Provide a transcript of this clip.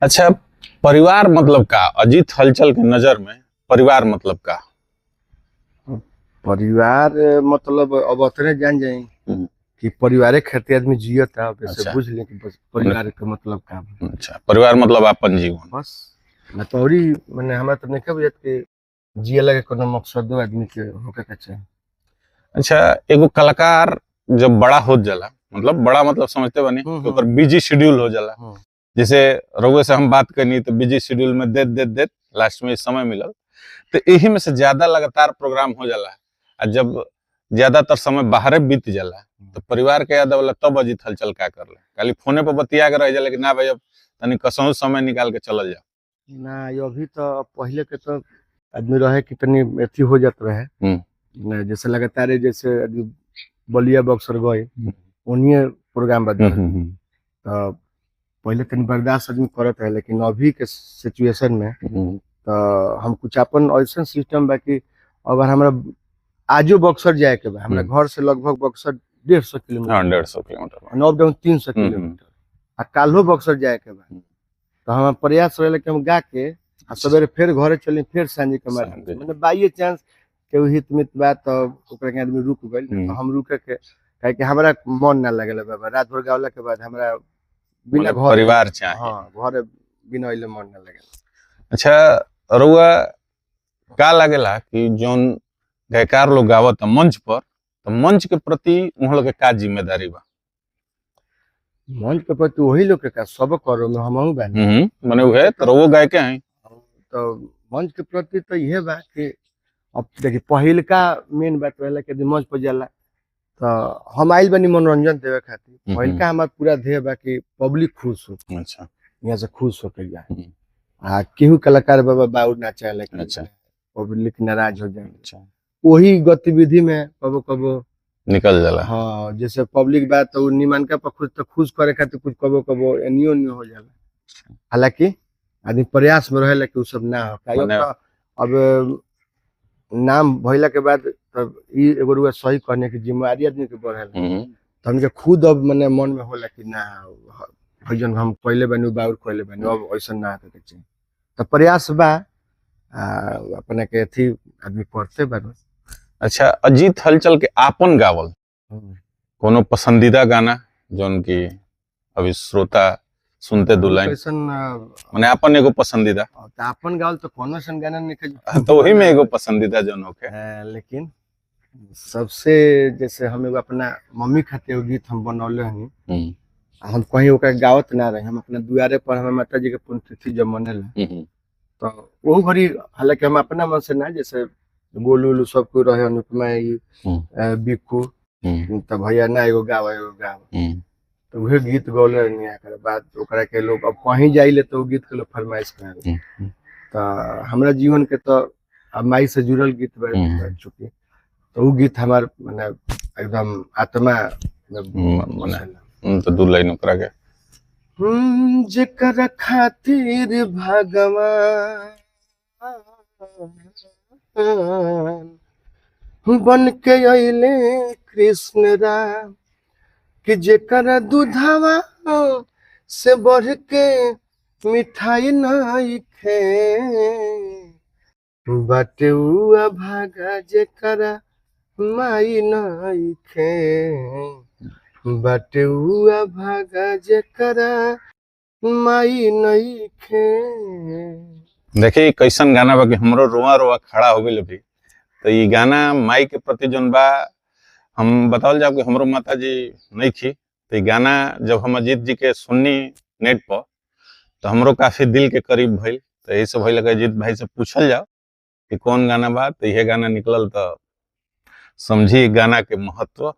अच्छा, परिवार मतलब का अजीत हलचल के नजर में परिवार मतलब का? परिवार मतलब अब उतने जान जाए हम्म, कि परिवार खातिर आदमी जियता अब ऐसे अच्छा। बुझ ले कि बस परिवार का मतलब का बा। अच्छा, परिवार मतलब अपन जीवन। बस ना तो औरी मैंने हमरा तो नहीं बुझत कि जिए लगे कोनो मकसद आदमी के होके के चाहे। अच्छा, एगो कलाकार जब बड़ा हो जाला, मतलब बड़ा मतलब समझते बनी कि ओकर बिजी शेड्यूल हो जाला। जैसे रउए से हम बात करनी तो बिजी शेड्यूल में देत लास्ट में समय मिलल तो यही में से ज्यादा लगातार प्रोग्राम हो जाला। और जब ज्यादातर समय बाहरे बीत जाला तो परिवार के याद वाला तब अजीत हलचल का कर ले, खाली फोने पर बतिया के रह जाला कि ना भाई अब तनी कसहू समय निकाल के चलल जा। ना ये अभी तो पहले के तो आदमी रहे कि तनी एथी हो जात रहे ना, जैसे लगातार जैसे आदमी बलिया बक्सर गए उन्हीं प्रोग्राम बदल तो पहले तनी बर्दाश्त आदमी करत है, लेकिन अभी के सिचुएशन में तो हम कुछ अपन ऐसा सिस्टम बा कि अगर हमरा आजो बक्सर जाए के बा, हमरा घर से लगभग Buxar 150 kilometre, 150 kilometre, up down 300 kilometre, आ काल्हो बक्सर जाए के बा तो हमारा प्रयास रहे कि हम गा के आ सवेरे फिर घरे चली, फिर सांझे के माध्यम मतलब बाई चांस केहू हित मित बा तो ओकरा के आदमी रुक गइल तो हम रुके के काहे कि हमरा मन ना लगेला बाबा रात भर गावला के बाद हमरा बिना घर परिवार चाहिए। हाँ घर बिना अइले मन ना लगेला। अच्छा, रउआ का लागेला कि जोन गायकार लोग गावत मंच पर तो मंच के प्रति उन लोग के का जिम्मेदारी बा? मंच के प्रति वही लोग के का सब करो में हमहू बानी मने उहे तो रउआ गाय के हैं तो मंच के प्रति तो यह बा कि अब देखिए पहिलका मेन बात रहला कि मंच पर जाला तो हम आइल बनी मनोरंजन देवे खातिर, पहिलका हमार पूरा ध्येय बा कि पब्लिक खुश हो। अच्छा, यहाँ से खुश होकर जाए आ केहू कलाकार बाबा बाउर ना चाहे लेकिन अच्छा, पब्लिक नाराज हो जाए। अच्छा, वही गतिविधि में कबो कबो निकल जाला। हाँ जैसे पब्लिक बात तो निमन का खुश करे खातिर कुछ कबो कबो एनियो नहीं हो जाला, हालांकि आदमी प्रयास में रहे कि उ सब ना हो काहे तो अब नाम भइला के बाद तब ई एगो रुआ सही करने की जिम्मेदारी आदमी के बढ़ेला तो हमके खुद अब मने मन में होला कि ना भजन हम पहले बनी बाउर पहले बनी अब ऐसा ना करे चाहिए तो प्रयास बा अपने के थी आदमी करते बा। अच्छा, अजीत हलचल के आपन गावल कोनो पसंदीदा गाना जोन की अभी श्रोता सुनते दुलाइन माने आपन एगो पसंदीदा तो आपन गावल तो कोनो सन गाना नहीं तो वही में एगो पसंदीदा जोन होके लेकिन सबसे जैसे हम एगो अपना मम्मी खातिर गीत हम बनौले हनी, हम कहीं ओकरा गावत ना रहे, हम अपना दुआरे पर हमारे माता जी के पुण्यतिथि जब मनेला तो वो घड़ी हालांकि हम अपना मन से ना जैसे गोलू उलू सब कोई रहे अनुपमा बिक्कू तो भैया ना एगो गाव तो वही गीत गौले नहीं बाद ओकरा के लोग अब कहीं जाइले तो गीत के लोग फरमाइश करे तो हमारा जीवन के तो अब माई से जुड़ल गीत बढ़ चुकी तो वो गीत हमार माने एकदम आत्मा तो दू लाइन ओकरा के जेकर खातिर भगवान बन के अइले कृष्ण राम कि जेकर दूधवा से बढ़ के मिठाई नहीं खे बाटे हुआ भागा जेकर माई नहीं खे बाटे हुआ भागा जेकर माई नहीं खे। देखिए कैसन गाना बा कि हमरो रोआ रोआ खड़ा हो गइल अभी। तो ये गाना माई के प्रति जोन बा हम बतावल जाओ कि हमरो माता जी नहीं थी तो ये गाना जब हम अजीत जी के सुननी नेट पर तो हमरो काफी दिल के करीब भइल तो यही से भइल कि अजीत भाई से पूछल जाओ कि कौन गाना बा तो यह गाना निकलल तो समझी गाना के महत्व